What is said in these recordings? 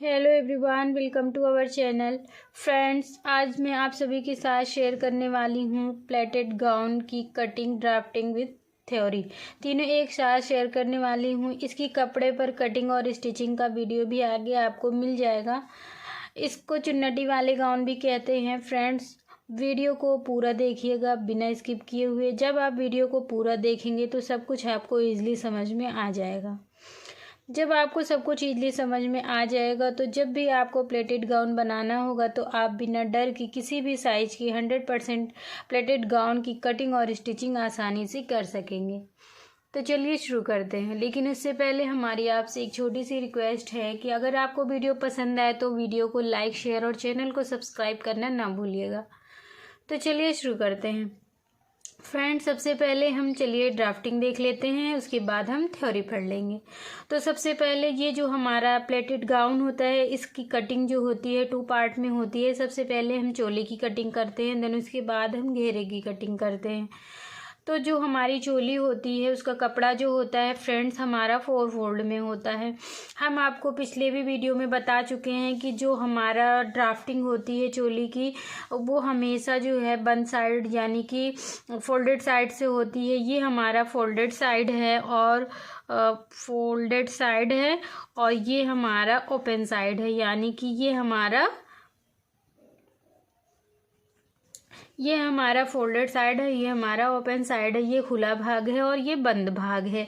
Hello everyone, welcome to our channel. Friends, आज मैं आप सभी के साथ शेयर करने वाली हूँ प्लेटेड गाउन की कटिंग, ड्राफ्टिंग विद थ्योरी। तीनों एक साथ शेयर करने वाली हूँ। इसकी कपड़े पर कटिंग और स्टिचिंग का वीडियो भी आगे आपको मिल जाएगा। इसको चुन्नटी वाले गाउन भी कहते हैं। फ्रेंड्स, वीडियो को पूरा देखिएगा बिना स्किप किए हुए। जब आप वीडियो को पूरा देखेंगे तो सब कुछ आपको ईजिली समझ में आ जाएगा। जब आपको सब कुछ ईजिली समझ में आ जाएगा तो जब भी आपको प्लेटेड गाउन बनाना होगा तो आप बिना डर की किसी भी साइज की 100% प्लेटेड गाउन की कटिंग और स्टिचिंग आसानी से कर सकेंगे। तो चलिए शुरू करते हैं। लेकिन उससे पहले हमारी आपसे एक छोटी सी रिक्वेस्ट है कि अगर आपको वीडियो पसंद आए तो वीडियो को लाइक, शेयर और चैनल को सब्सक्राइब करना ना भूलिएगा। तो चलिए शुरू करते हैं। फ्रेंड्स, सबसे पहले हम चलिए ड्राफ्टिंग देख लेते हैं, उसके बाद हम थ्योरी पढ़ लेंगे। तो सबसे पहले ये जो हमारा प्लेटेड गाउन होता है, इसकी कटिंग जो होती है 2 पार्ट में होती है। सबसे पहले हम चोली की कटिंग करते हैं, देन उसके बाद हम घेरे की कटिंग करते हैं। तो जो हमारी चोली होती है उसका कपड़ा जो होता है फ्रेंड्स हमारा 4 फोल्ड में होता है। हम आपको पिछले भी वीडियो में बता चुके हैं कि जो हमारा ड्राफ्टिंग होती है चोली की वो हमेशा जो है वन साइड यानी कि फोल्डेड साइड से होती है। ये हमारा फोल्डेड साइड है और ये हमारा ओपन साइड है, यानी कि ये हमारा फोल्डेड साइड है, ये हमारा ओपन साइड है, ये खुला भाग है और ये बंद भाग है।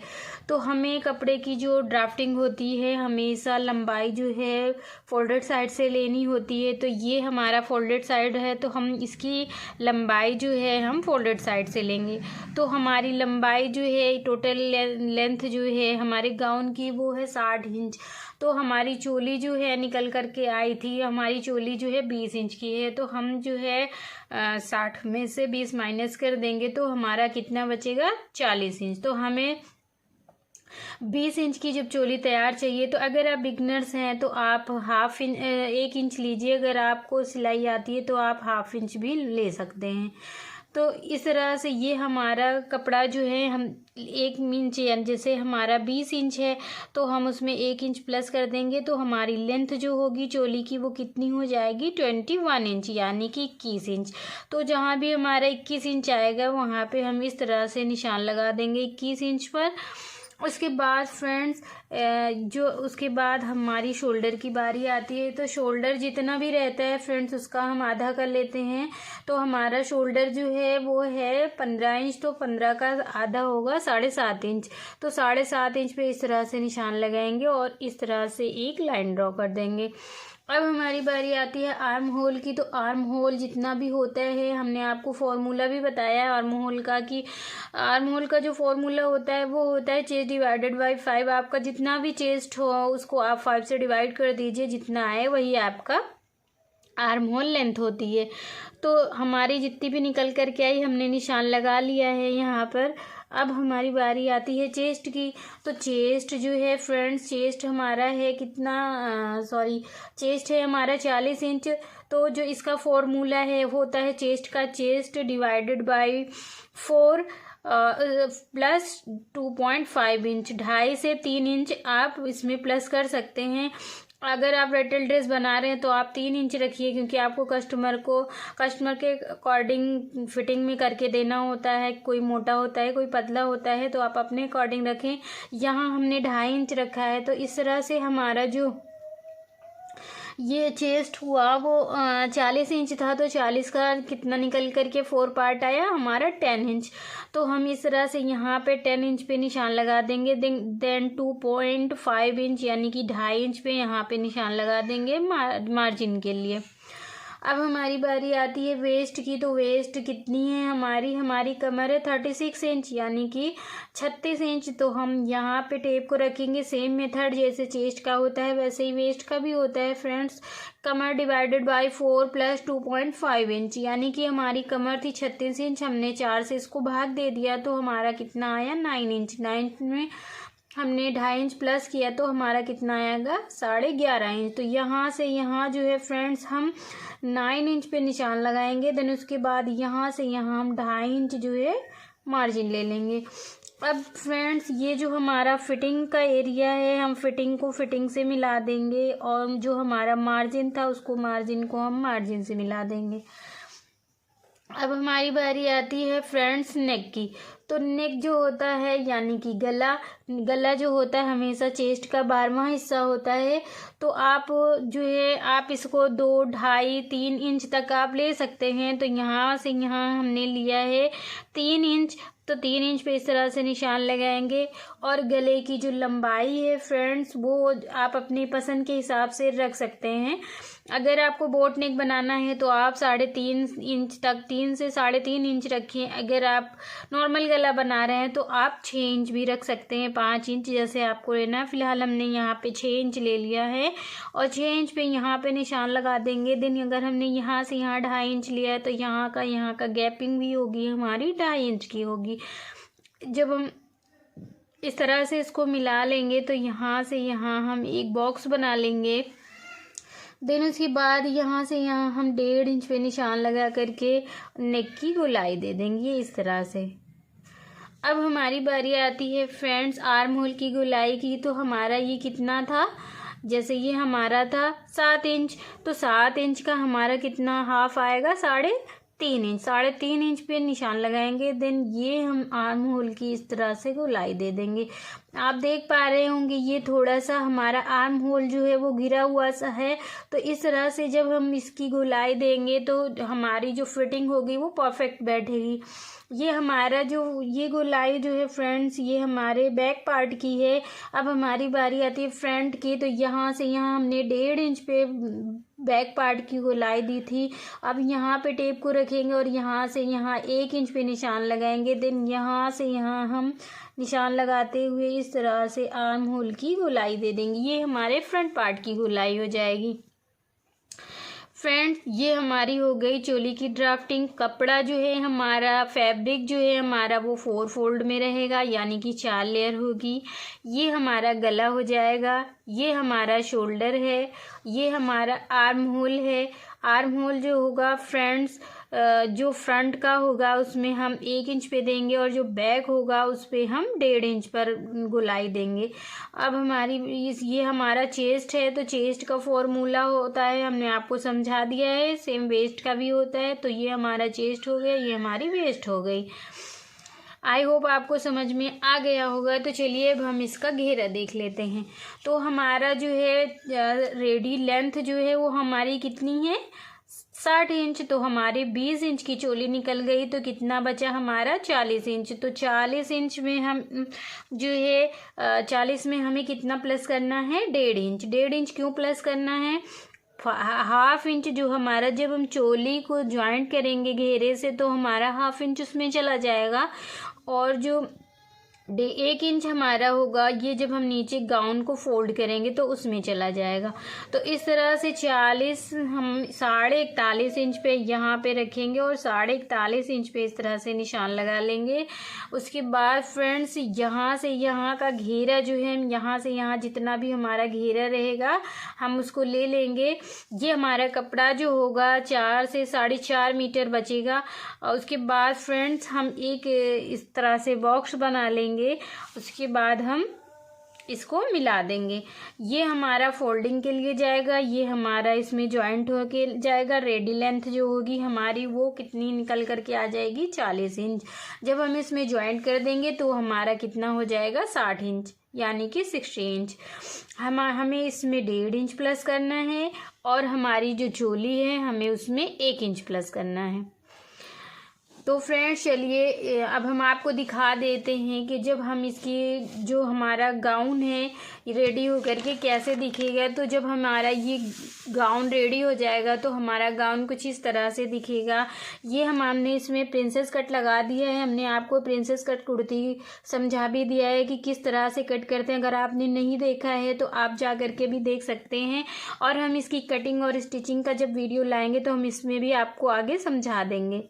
तो हमें कपड़े की जो ड्राफ्टिंग होती है हमेशा लंबाई जो है फोल्डेड साइड से लेनी होती है। तो ये हमारा फोल्डेड साइड है तो हम इसकी लंबाई जो है हम फोल्डेड साइड से लेंगे। तो हमारी लंबाई जो है टोटल लेंथ जो है हमारे गाउन की वो है 60 इंच। तो हमारी चोली जो है निकल करके आई थी, हमारी चोली जो है 20 इंच की है। तो हम जो है 60 में से 20 माइनस कर देंगे तो हमारा कितना बचेगा, 40 इंच। तो हमें 20 इंच की जब चोली तैयार चाहिए तो अगर आप बिगनर्स हैं तो आप 1 इंच लीजिए। अगर आपको सिलाई आती है तो आप 1/2 इंच भी ले सकते हैं। तो इस तरह से ये हमारा कपड़ा जो है हम 1 इंच, यानी जैसे हमारा 20 इंच है तो हम उसमें 1 इंच प्लस कर देंगे तो हमारी लेंथ जो होगी चोली की वो कितनी हो जाएगी, 21 इंच, यानी कि 21 इंच। तो जहाँ भी हमारा 21 इंच आएगा वहाँ पे हम इस तरह से निशान लगा देंगे 21 इंच पर। उसके बाद फ्रेंड्स उसके बाद हमारी शोल्डर की बारी आती है। तो शोल्डर जितना भी रहता है फ्रेंड्स उसका हम आधा कर लेते हैं। तो हमारा शोल्डर जो है वो है 15 इंच, तो 15 का आधा होगा 7.5 इंच। तो 7.5 इंच पे इस तरह से निशान लगाएंगे और इस तरह से एक लाइन ड्रॉ कर देंगे। अब हमारी बारी आती है आर्म होल की। तो आर्म होल जितना भी होता है हमने आपको फॉर्मूला भी बताया है आर्म होल का, कि आर्म होल का जो फॉर्मूला होता है वो होता है चेस्ट डिवाइडेड बाय 5। आपका जितना भी चेस्ट हो उसको आप 5 से डिवाइड कर दीजिए, जितना आए वही आपका आर्म होल लेंथ होती है। तो हमारी जितनी भी निकल करके आई हमने निशान लगा लिया है यहाँ पर। अब हमारी बारी आती है चेस्ट की। तो चेस्ट जो है फ्रेंड्स, चेस्ट हमारा है कितना, चेस्ट है हमारा 40 इंच। तो जो इसका फॉर्मूला है वो होता है चेस्ट का chest divided by 4 plus 2.5 inch, 2.5 से 3 इंच आप इसमें प्लस कर सकते हैं। अगर आप रेटल ड्रेस बना रहे हैं तो आप 3 इंच रखिए, क्योंकि आपको कस्टमर के अकॉर्डिंग फिटिंग में करके देना होता है। कोई मोटा होता है, कोई पतला होता है, तो आप अपने अकॉर्डिंग रखें। यहाँ हमने 2.5 इंच रखा है। तो इस तरह से हमारा जो ये चेस्ट हुआ वो 40 इंच था, तो 40 का कितना निकल करके 4 पार्ट आया हमारा 10 इंच। तो हम इस तरह से यहाँ पे 10 इंच पे निशान लगा देंगे। देन 2.5 इंच यानी कि 2.5 इंच पे यहाँ पे निशान लगा देंगे मार्जिन के लिए। अब हमारी बारी आती है वेस्ट की। तो वेस्ट कितनी है हमारी कमर है 36 इंच यानी कि 36 इंच। तो हम यहाँ पे टेप को रखेंगे। सेम मेथड जैसे चेस्ट का होता है वैसे ही वेस्ट का भी होता है friends. Qamar divided by 4 plus 2.5 inch, यानी कि हमारी कमर थी 36 इंच, हमने 4 से इसको भाग दे दिया तो हमारा कितना आया, 9 इंच। 9 में हमने 2.5 इंच प्लस किया तो हमारा कितना आएगा, 11.5 इंच। तो यहाँ से यहाँ जो है फ्रेंड्स हम 9 इंच पे निशान लगाएंगे। देन उसके बाद यहाँ से यहाँ हम 2.5 इंच जो है मार्जिन ले लेंगे। अब फ्रेंड्स ये जो हमारा फिटिंग का एरिया है, हम फिटिंग को फिटिंग से मिला देंगे और जो हमारा मार्जिन था उसको मार्जिन को हम मार्जिन से मिला देंगे। अब हमारी बारी आती है फ्रेंड्स नेक की। तो नेक जो होता है यानी कि गला जो होता है हमेशा चेस्ट का 12वां हिस्सा होता है। तो आप जो है आप इसको 2, 2.5, 3 इंच तक आप ले सकते हैं। तो यहाँ से यहाँ हमने लिया है 3 इंच। तो 3 इंच पे इस तरह से निशान लगाएंगे और गले की जो लंबाई है फ्रेंड्स वो आप अपनी पसंद के हिसाब से रख सकते हैं। अगर आपको बोट नेक बनाना है तो आप 3.5 इंच तक 3 से 3.5 इंच रखें। अगर आप नॉर्मल गला बना रहे हैं तो आप 6 इंच भी रख सकते हैं, 5 इंच जैसे आपको लेना है। फिलहाल हमने यहाँ पे 6 इंच ले लिया है और 6 इंच पे यहाँ पे निशान लगा देंगे। देन अगर हमने यहाँ से यहाँ 2.5 इंच लिया है तो यहाँ का गैपिंग भी होगी हमारी 2.5 इंच की होगी। जब हम इस तरह से इसको मिला लेंगे तो यहाँ से यहाँ हम एक बॉक्स बना लेंगे। देन उसके बाद यहाँ से यहाँ हम 1.5 इंच पे निशान लगा करके नेक की गोलाई दे देंगे इस तरह से। अब हमारी बारी आती है फ्रेंड्स आर्म होल की गोलाई की। तो हमारा ये कितना था, जैसे ये हमारा था 7 इंच, तो 7 इंच का हमारा कितना हाफ आएगा 3.5 इंच। 3.5 इंच पे निशान लगाएंगे। देन ये हम आर्म होल की इस तरह से गोलाई दे देंगे। आप देख पा रहे होंगे ये थोड़ा सा हमारा आर्म होल जो है वो गिरा हुआ सा है। तो इस तरह से जब हम इसकी गोलाई देंगे तो हमारी जो फिटिंग होगी वो परफेक्ट बैठेगी। ये हमारा जो ये गोलाई जो है फ्रेंड्स ये हमारे बैक पार्ट की है। अब हमारी बारी आती है फ्रंट की। तो यहाँ से यहाँ हमने 1.5 इंच पे बैक पार्ट की गोलाई दी थी। अब यहाँ पे टेप को रखेंगे और यहाँ से यहाँ 1 इंच पे निशान लगाएंगे। देन यहाँ से यहाँ हम निशान लगाते हुए इस तरह से आर्म होल की गोलाई दे देंगे। ये हमारे फ्रंट पार्ट की गोलाई हो जाएगी। फ्रेंड्स ये हमारी हो गई चोली की ड्राफ्टिंग। कपड़ा जो है हमारा फैब्रिक जो है हमारा वो 4 फोल्ड में रहेगा यानी कि 4 लेयर होगी। ये हमारा गला हो जाएगा, ये हमारा शोल्डर है, ये हमारा आर्म होल है। आर्म होल जो होगा फ्रेंड्स जो फ्रंट का होगा उसमें हम 1 इंच पे देंगे और जो बैक होगा उस पे हम 1.5 इंच पर गोलाई देंगे। अब हमारी ये हमारा चेस्ट है। तो चेस्ट का फॉर्मूला होता है हमने आपको समझा दिया है, सेम वेस्ट का भी होता है। तो ये हमारा चेस्ट हो गया, ये हमारी वेस्ट हो गई। आई होप आपको समझ में आ गया होगा। तो चलिए अब हम इसका घेरा देख लेते हैं। तो हमारा जो है रेडी लेंथ जो है वो हमारी कितनी है 60 इंच। तो हमारे 20 इंच की चोली निकल गई। तो कितना बचा हमारा 40 इंच। तो 40 इंच में हम जो है 40 में हमें कितना प्लस करना है 1.5 इंच। 1.5 इंच क्यों प्लस करना है, हाफ इंच जो हमारा जब हम चोली को ज्वाइंट करेंगे घेरे से तो हमारा हाफ इंच उसमें चला जाएगा और जो 1 इंच हमारा होगा ये जब हम नीचे गाउन को फोल्ड करेंगे तो उसमें चला जाएगा। तो इस तरह से 40 हम 41.5 इंच पे यहाँ पे रखेंगे और 41.5 इंच पे इस तरह से निशान लगा लेंगे। उसके बाद फ्रेंड्स यहाँ से यहाँ का घेरा जो है हम यहाँ से यहाँ जितना भी हमारा घेरा रहेगा हम उसको ले लेंगे। ये हमारा कपड़ा जो होगा 4 से 4.5 मीटर बचेगा। और उसके बाद फ्रेंड्स हम एक इस तरह से बॉक्स बना लेंगे। उसके बाद हम इसको मिला देंगे। ये हमारा फोल्डिंग के लिए जाएगा, ये हमारा इसमें जॉइंट होके जाएगा। रेडी लेंथ जो होगी हमारी वो कितनी निकल करके आ जाएगी 40 इंच। जब हम इसमें जॉइंट कर देंगे तो हमारा कितना हो जाएगा 60 इंच यानी कि 60 इंच। हमें इसमें 1.5 इंच प्लस करना है और हमारी जो चोली है हमें उसमें 1 इंच प्लस करना है। तो फ्रेंड्स चलिए अब हम आपको दिखा देते हैं कि जब हम इसकी जो हमारा गाउन है रेडी हो करके कैसे दिखेगा। तो जब हमारा ये गाउन रेडी हो जाएगा तो हमारा गाउन कुछ इस तरह से दिखेगा। ये हमने इसमें प्रिंसेस कट लगा दिया है। हमने आपको प्रिंसेस कट कुर्ती समझा भी दिया है कि किस तरह से कट करते हैं। अगर आपने नहीं देखा है तो आप जा करके भी देख सकते हैं। और हम इसकी कटिंग और स्टिचिंग का जब वीडियो लाएंगे तो हम इसमें भी आपको आगे समझा देंगे।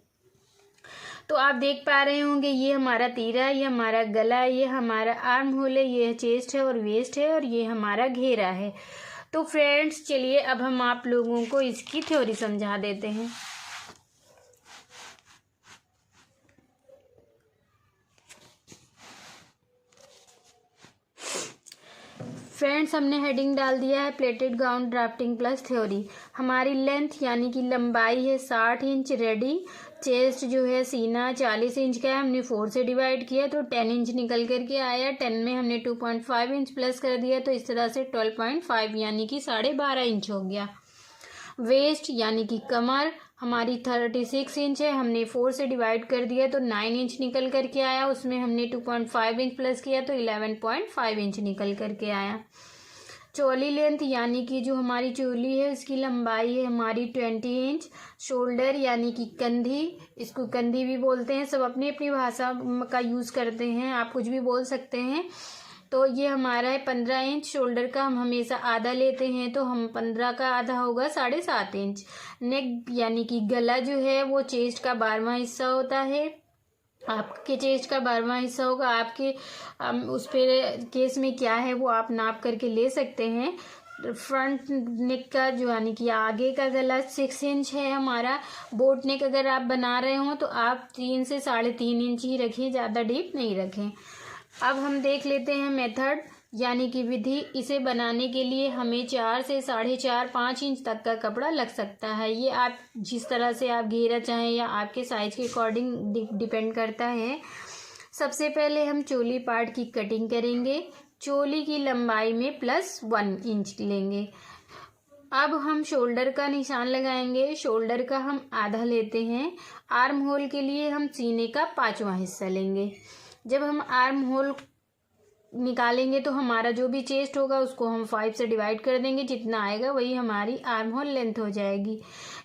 तो आप देख पा रहे होंगे ये हमारा तीरा है, ये हमारा गला है, ये हमारा आर्म होल है, ये चेस्ट है और वेस्ट है और ये हमारा घेरा है। तो फ्रेंड्स चलिए अब हम आप लोगों को इसकी थ्योरी समझा देते हैं। फ्रेंड्स हमने हेडिंग डाल दिया है plated gown drafting plus theory. हमारी लेंथ यानी कि लंबाई है 60 इंच रेडी। चेस्ट जो है सीना 40 इंच का है, हमने 4 से डिवाइड किया तो 10 इंच निकल करके आया। 10 में हमने 2.5 इंच प्लस कर दिया तो इस तरह से 12.5 यानी कि 12.5 इंच हो गया। वेस्ट यानी कि कमर हमारी 36 इंच है, हमने 4 से डिवाइड कर दिया तो 9 इंच निकल करके आया। उसमें हमने 2.5 इंच प्लस किया तो 11.5 इंच निकल करके आया। चोली लेंथ यानी कि जो हमारी चोली है उसकी लंबाई है हमारी 20 इंच। शोल्डर यानी कि कंधी, इसको कंधी भी बोलते हैं, सब अपनी अपनी भाषा का यूज़ करते हैं, आप कुछ भी बोल सकते हैं। तो ये हमारा है 15 इंच। शोल्डर का हम हमेशा आधा लेते हैं तो हम 15 का आधा होगा 7.5 इंच। नेक यानी कि गला जो है वो चेस्ट का 12वां हिस्सा होता है। आपके चेस्ट का 12वां हिस्सा होगा, आपके उस पे केस में क्या है वो आप नाप करके ले सकते हैं। फ्रंट नेक का जो यानी कि आगे का गला 6 इंच है हमारा। बोट नेक अगर आप बना रहे हो तो आप 3 से 3.5 इंच ही रखें, ज़्यादा डीप नहीं रखें। अब हम देख लेते हैं मेथड यानी कि विधि। इसे बनाने के लिए हमें 4 से 4.5-5 इंच तक का कपड़ा लग सकता है। ये आप जिस तरह से आप घेरा चाहें या आपके साइज के अकॉर्डिंग डिपेंड करता है। सबसे पहले हम चोली पार्ट की कटिंग करेंगे। चोली की लंबाई में +1 इंच लेंगे। अब हम शोल्डर का निशान लगाएंगे। शोल्डर का हम आधा लेते हैं। आर्म होल के लिए हम सीने का 5वां हिस्सा लेंगे। जब हम आर्म होल निकालेंगे तो हमारा जो भी चेस्ट होगा उसको हम 5 से डिवाइड कर देंगे, जितना आएगा वही हमारी आर्म होल लेंथ हो जाएगी।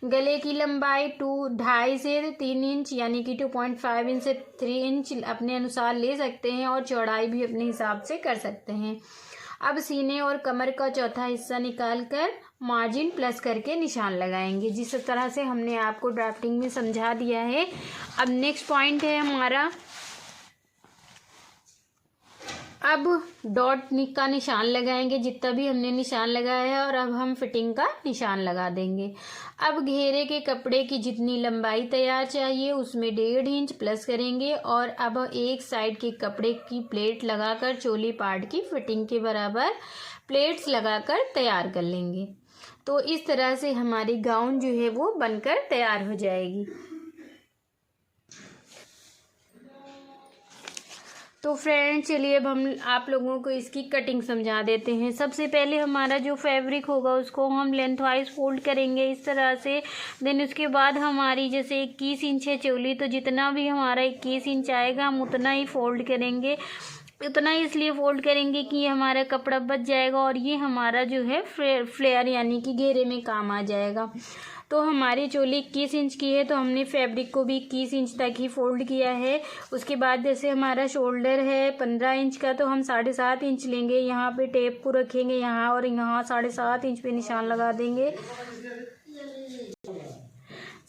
गले की लंबाई 2.5 से 3 इंच यानी कि 2.5 इंच से 3 इंच अपने अनुसार ले सकते हैं और चौड़ाई भी अपने हिसाब से कर सकते हैं। अब सीने और कमर का चौथा हिस्सा निकाल कर मार्जिन प्लस करके निशान लगाएंगे, जिस तरह से हमने आपको ड्राफ्टिंग में समझा दिया है। अब नेक्स्ट पॉइंट है हमारा, अब डॉट का निशान लगाएंगे जितना भी हमने निशान लगाया है, और अब हम फिटिंग का निशान लगा देंगे। अब घेरे के कपड़े की जितनी लंबाई तैयार चाहिए उसमें 1.5 इंच प्लस करेंगे और अब एक साइड के कपड़े की प्लेट लगाकर चोली पार्ट की फिटिंग के बराबर प्लेट्स लगाकर तैयार कर लेंगे। तो इस तरह से हमारी गाउन जो है वो बनकर तैयार हो जाएगी। तो फ्रेंड्स चलिए अब हम आप लोगों को इसकी कटिंग समझा देते हैं। सबसे पहले हमारा जो फैब्रिक होगा उसको हम लेंथ वाइज फोल्ड करेंगे इस तरह से। देन उसके बाद हमारी जैसे 21 इंच है चोली, तो जितना भी हमारा 21 इंच आएगा हम उतना ही फोल्ड करेंगे। उतना ही इसलिए फोल्ड करेंगे कि ये हमारा कपड़ा बच जाएगा और ये हमारा जो है फ्लेयर यानी कि घेरे में काम आ जाएगा। तो हमारी चोली 21 इंच की है तो हमने फैब्रिक को भी 21 इंच तक ही फोल्ड किया है। उसके बाद जैसे हमारा शोल्डर है 15 इंच का तो हम 7.5 इंच लेंगे। यहाँ पे टेप को रखेंगे यहाँ और यहाँ 7.5 इंच पे निशान लगा देंगे।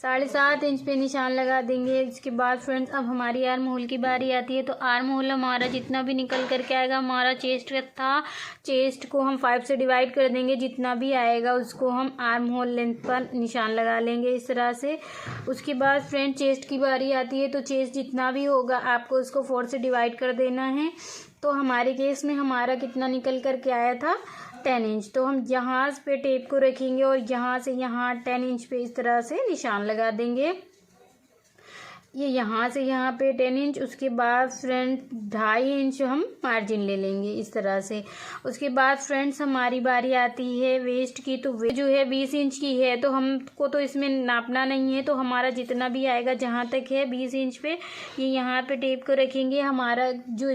7.5 इंच पे निशान लगा देंगे। इसके बाद फ्रेंड्स अब हमारी आर्म होल की बारी आती है। तो आर्म होल हमारा जितना भी निकल करके आएगा, हमारा चेस्ट था, चेस्ट को हम 5 से डिवाइड कर देंगे, जितना भी आएगा उसको हम आर्म होल लेंथ पर निशान लगा लेंगे इस तरह से। उसके बाद फ्रेंड चेस्ट की बारी आती है। तो चेस्ट जितना भी होगा आपको उसको 4 से डिवाइड कर देना है। तो हमारे केस में हमारा कितना निकल करके आया था 10 इंच। तो हम यहाँ पे टेप को रखेंगे और यहाँ से यहाँ 10 इंच पे इस तरह से निशान लगा देंगे। ये यहाँ से यहाँ पे 10 इंच। उसके बाद फ्रेंड 2.5 इंच हम मार्जिन ले लेंगे इस तरह से। उसके बाद फ्रेंड्स हमारी बारी आती है वेस्ट की। तो वेस्ट जो है 20 इंच की है तो हमको तो इसमें नापना नहीं है। तो हमारा जितना भी आएगा जहाँ तक है 20 इंच पे ये यहाँ पे टेप को रखेंगे। हमारा जो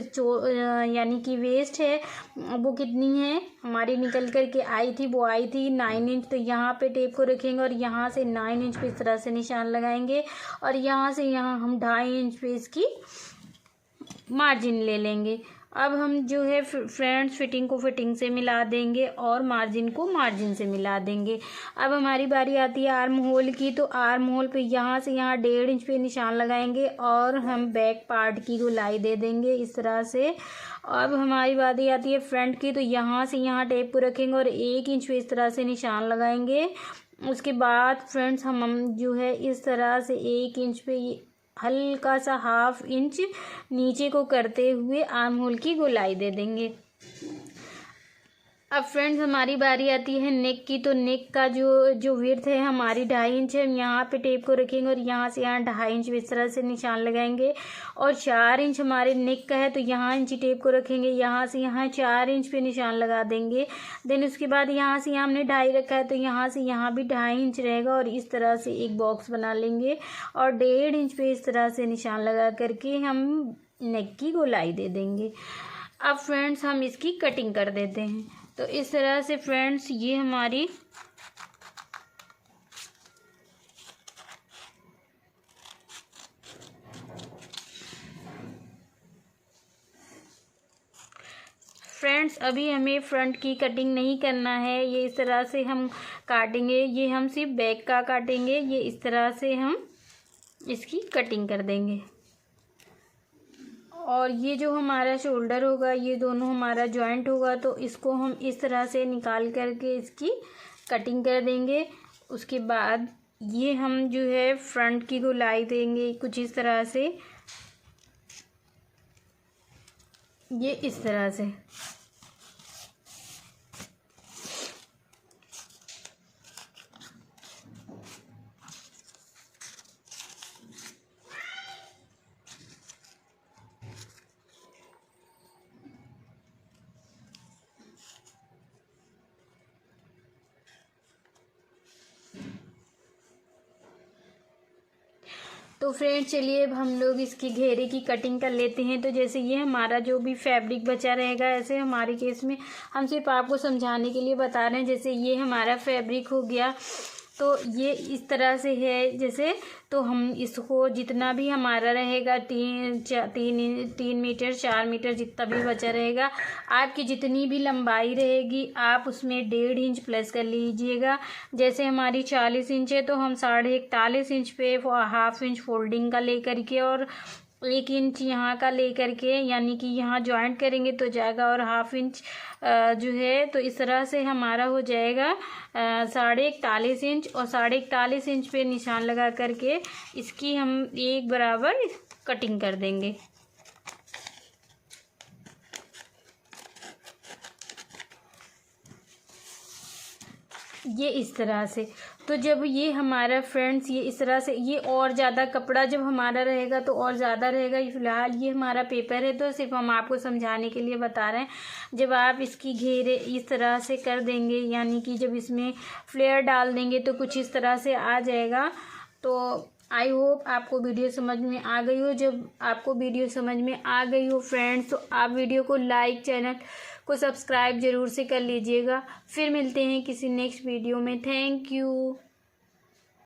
यानी कि वेस्ट है वो कितनी है हमारी निकल कर के आई थी, वो आई थी 9 इंच। तो यहाँ पे टेप को रखेंगे और यहाँ से 9 इंच पे इस तरह से निशान लगाएंगे और यहाँ से यहाँ हम 2.5 इंच पे इसकी मार्जिन ले लेंगे। अब हम जो है फ्रेंड्स फिटिंग को फिटिंग से मिला देंगे और मार्जिन को मार्जिन से मिला देंगे। अब हमारी बारी आती है आर्म होल की। तो आर्म होल पे यहाँ से यहाँ 1.5 इंच पे निशान लगाएंगे और हम बैक पार्ट की गोलाई दे देंगे इस तरह से। अब हमारी बारी आती है फ्रंट की। तो यहाँ से यहाँ टेप को रखेंगे और 1 इंच पे इस तरह से निशान लगाएंगे। उसके बाद फ्रेंड्स हम जो है इस तरह से 1 इंच पे हल्का सा 1/2 इंच नीचे को करते हुए आर्म होल की गोलाई दे देंगे। अब फ्रेंड्स हमारी बारी आती है नेक की। तो नेक का जो विड्थ है हमारी 2.5 इंच है। हम यहाँ पे टेप को रखेंगे और यहाँ से यहाँ 2.5 इंच इस तरह से निशान लगाएंगे। और 4 इंच हमारे नेक का है तो यहाँ इंची टेप को रखेंगे, यहाँ से यहाँ 4 इंच पे निशान लगा देंगे। देन उसके बाद यहाँ से यहाँ हमने 2.5 रखा है तो यहाँ से यहाँ भी 2.5 इंच रहेगा और इस तरह से एक बॉक्स बना लेंगे और 1.5 इंच पे इस तरह से निशान लगा करके हम नेक की गोलाई दे देंगे। अब फ्रेंड्स हम इसकी कटिंग कर देते हैं। तो इस तरह से फ्रेंड्स ये हमारी फ्रेंड्स अभी हमें फ्रंट की कटिंग नहीं करना है, ये इस तरह से हम काटेंगे। ये हम सिर्फ बैक का काटेंगे, ये इस तरह से हम इसकी कटिंग कर देंगे। और ये जो हमारा शोल्डर होगा ये दोनों हमारा जॉइंट होगा तो इसको हम इस तरह से निकाल करके इसकी कटिंग कर देंगे। उसके बाद ये हम जो है फ्रंट की गोलाई देंगे कुछ इस तरह से, ये इस तरह से। तो फ्रेंड्स चलिए अब हम लोग इसकी घेरे की कटिंग कर लेते हैं। तो जैसे ये हमारा जो भी फैब्रिक बचा रहेगा, ऐसे हमारे केस में हम सिर्फ आपको समझाने के लिए बता रहे हैं। जैसे ये हमारा फैब्रिक हो गया तो ये इस तरह से है जैसे, तो हम इसको जितना भी हमारा रहेगा 3 मीटर 4 मीटर जितना भी बचा रहेगा, आपकी जितनी भी लंबाई रहेगी आप उसमें 1.5 इंच प्लस कर लीजिएगा। जैसे हमारी 40 इंच है तो हम 41.5 इंच पे हाफ इंच फोल्डिंग का ले करके और 1 इंच यहाँ का ले करके, यानी कि यहाँ जॉइंट करेंगे तो जाएगा और हाफ इंच जो है तो इस तरह से हमारा हो जाएगा 41.5 इंच। और 41.5 इंच पे निशान लगा करके इसकी हम एक बराबर कटिंग कर देंगे। ये इस तरह से। तो जब ये हमारा फ्रेंड्स ये इस तरह से, ये और ज़्यादा कपड़ा जब हमारा रहेगा तो और ज़्यादा रहेगा। फ़िलहाल ये हमारा पेपर है तो सिर्फ हम आपको समझाने के लिए बता रहे हैं। जब आप इसकी घेरे इस तरह से कर देंगे, यानी कि जब इसमें फ्लेयर डाल देंगे तो कुछ इस तरह से आ जाएगा। तो आई होप आपको वीडियो समझ में आ गई हो। जब आपको वीडियो समझ में आ गई हो फ्रेंड्स तो आप वीडियो को लाइक, चैनल को सब्सक्राइब ज़रूर से कर लीजिएगा। फिर मिलते हैं किसी नेक्स्ट वीडियो में। Thank you.